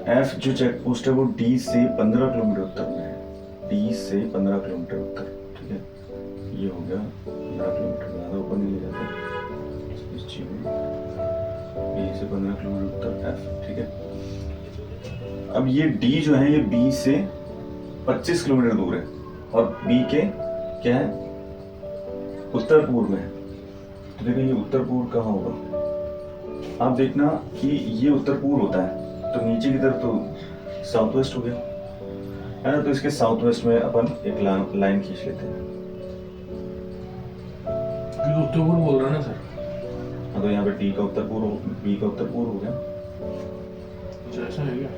F जो check post है वो डी से 15 किलोमीटर उत्तर में है, डी से 15 किलोमीटर उत्तर, ठीक है। ये हो गया 15 किलोमीटर, ज़्यादा ऊपर नहीं ले जाता डी से 15 किलोमीटर उत्तर एफ, ठीक है। अब ये डी जो है ये बी से 25 किलोमीटर दूर है और बी के क्या है, उत्तर पूर्व में है। तो देखो ये उत्तर पूर्व कहाँ होगा, आप देखना कि ये उत्तर पूर्व होता है तो नीचे की तरफ तो साउथ वेस्ट हो गया है ना, तो इसके साउथ वेस्ट में अपन एक लाइन खींच लेते हैं। उत्तर पूर्व बोल रहा है ना सर? हाँ तो यहाँ पे डी का उत्तर पूर्व, बी का उत्तर पूर्व हो गया। ऐसा है क्या?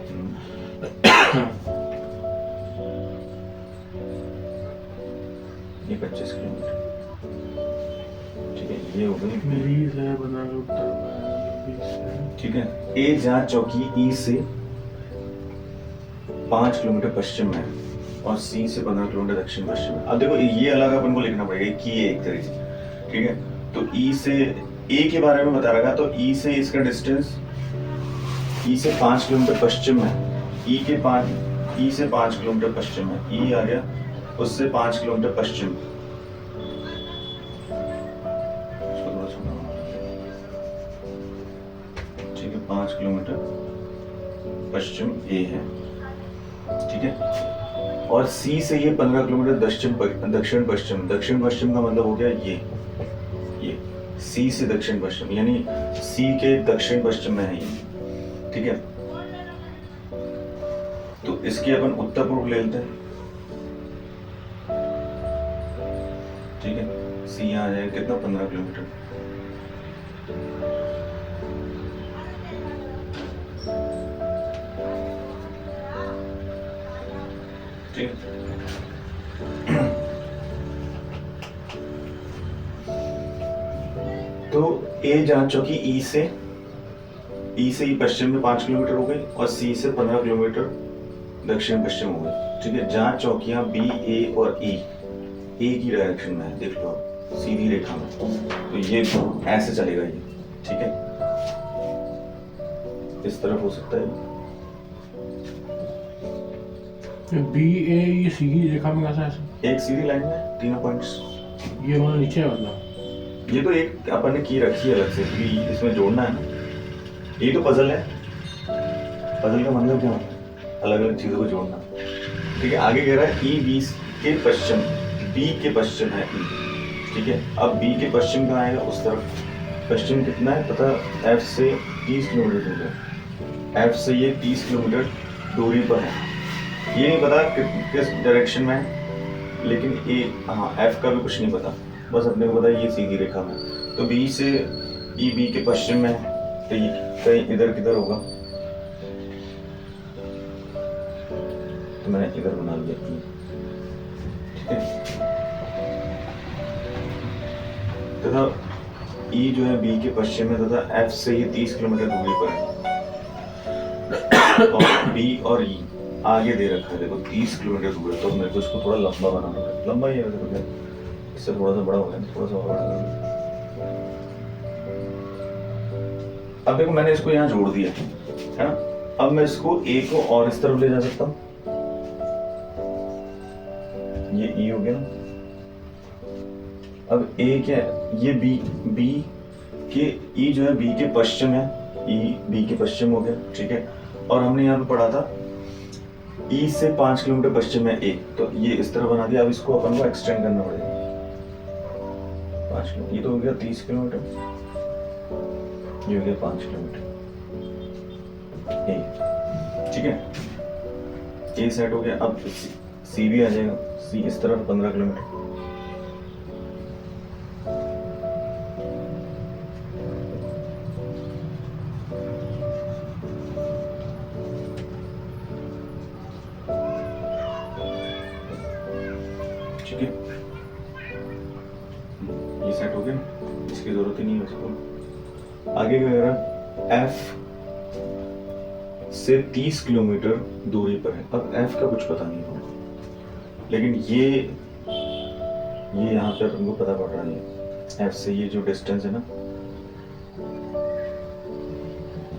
ये 25 किलोमीटर, ठीक है। ये हो गई मेरी है बना उत्तर में, ठीक है। ए जांच चौकी ई से 5 किलोमीटर पश्चिम में और सी से 15 किलोमीटर दक्षिण पश्चिम में। अब देखो ये अलग अपन को लिखना पड़ेगा कि ये एक तरीके से, ठीक है। तो ई से ए के बारे में बता रखा, तो ई से इसका डिस्टेंस, ई से 5 किलोमीटर पश्चिम में, ई से 5 किलोमीटर पश्चिम में, ई आ गया उससे 5 किलोमीटर पश्चिम, ठीक है। 5 किलोमीटर पश्चिम ए है, ठीक है। और सी से ये 15 किलोमीटर दक्षिण पश्चिम, दक्षिण पश्चिम का मतलब हो गया ये सी से दक्षिण पश्चिम, यानी सी के दक्षिण पश्चिम में है ये, ठीक है। तो इसके अपन उत्तर पूर्व ले लेते हैं, ठीक है। सी यहाँ आ जाएगा कितना, 15 किलोमीटर, ठीक है। तो ए जांच चौकी ई से ही पश्चिम में 5 किलोमीटर हो गई और सी से 15 किलोमीटर दक्षिण पश्चिम हो गई, ठीक है। जांच चौकियां बी, ए और ई एक ही डायरेक्शन में है, देख लो सीधी रेखा में, तो ये ऐसे चलेगा ये, ठीक है। इस तरफ हो सकता है बी ए, ये सीधी रेखा में कैसा है? एक सीधी लाइन में तीनों पॉइंट्स, ये वाला नीचे है मतलब? ये तो एक अपन ने की रखी है अलग से, भी इसमें जोड़ना है ना, ये तो पजल है। पजल का मतलब क्या होता है, अलग अलग चीजों को जोड़ना, ठीक है। आगे कह रहा है ई बी के पश्चिम, बी के पश्चिम है ई, ठीक है। अब बी के पश्चिम कहाँ आएगा, उस तरफ पश्चिम कितना है पता, एफ से 30 किलोमीटर दूर है, एफ से ये 30 किलोमीटर दूरी पर है। ये नहीं पता किस डायरेक्शन में है, लेकिन ए, हाँ एफ का भी कुछ नहीं पता, बस अपने को पता है ये सीधी रेखा में। तो बी से ई बी के पश्चिम में है, तो ये कहीं इधर किधर होगा, तो मैंने इधर बना लिया, ठीक है। तथा ई जो है बी के पश्चिम में तथा एफ से ये 30 किलोमीटर दूरी पर है और बी और ई आगे दे रखा है, देखो 30 किलोमीटर दूर है, तो मेरे को इसको थोड़ा लंबा बनाना है। लंबा ही है वैसे तो, इससे थोड़ा सा बड़ा हो गया, थोड़ा सा और बड़ा कर। अब देखो मैंने इसको यहाँ जोड़ दिया है ना, अब मैं इसको ए को और इस तरफ ले जा सकता हूँ, ये ई हो गया ना। अब ए क्या है, ये बी के, ई जो है बी के पश्चिम है, ई बी के पश्चिम हो गया, ठीक है। और हमने यहाँ पे पढ़ा था ई से 5 किलोमीटर पश्चिम है ए, तो ये इस तरह बना दिया। अब इसको अपन को एक्सटेंड करना पड़ेगा, 5 किलोमीटर, ये तो हो गया 30 किलोमीटर, ये हो गया 5 किलोमीटर ए, ठीक है। ए सेट हो गया। अब सी भी आ जाएगा, सी इस तरफ 15 किलोमीटर, ठीक है। ये सेट हो गया, इसकी जरूरत ही नहीं है इसको। आगे क्या कह एफ से 30 किलोमीटर दूरी पर है। अब एफ का कुछ पता नहीं होगा, लेकिन ये यहाँ पे तुमको पता पड़ रहा है एफ से ये जो डिस्टेंस है ना,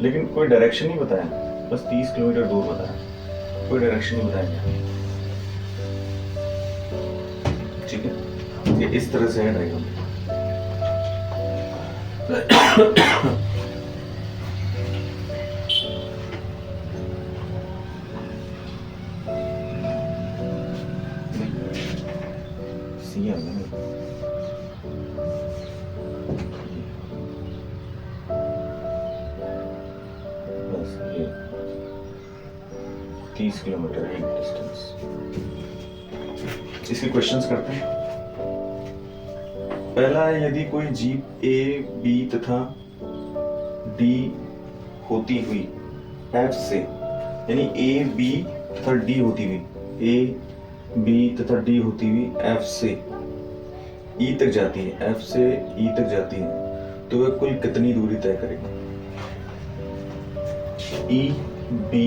लेकिन कोई डायरेक्शन नहीं बताया। बस 30 किलोमीटर दूर बताया, कोई डायरेक्शन नहीं बताएंगे। ठीक है, ये इस तरह से है ड्राइव। सी है ना, बस ये 30 किलोमीटर है डिस्टेंस। इसके क्वेश्चंस करते हैं। पहला है, यदि कोई जीप ए बी तथा डी होती हुई एफ से, यानी ए बी तथा डी होती हुई, ए बी तथा डी होती हुई एफ से ई तक जाती है, एफ से ई तक जाती है, तो वह कुल कितनी दूरी तय करेगी? ई बी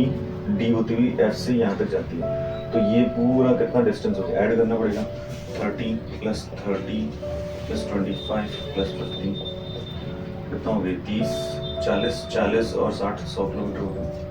डी होती हुई एफ से यहाँ तक जाती है, तो ये पूरा कितना डिस्टेंस हो गया? ऐड करना पड़ेगा। 30 प्लस 30 प्लस 25 प्लस 15 कितना हो गया? 30, 40 और 60, 100 किलोमीटर हो गया।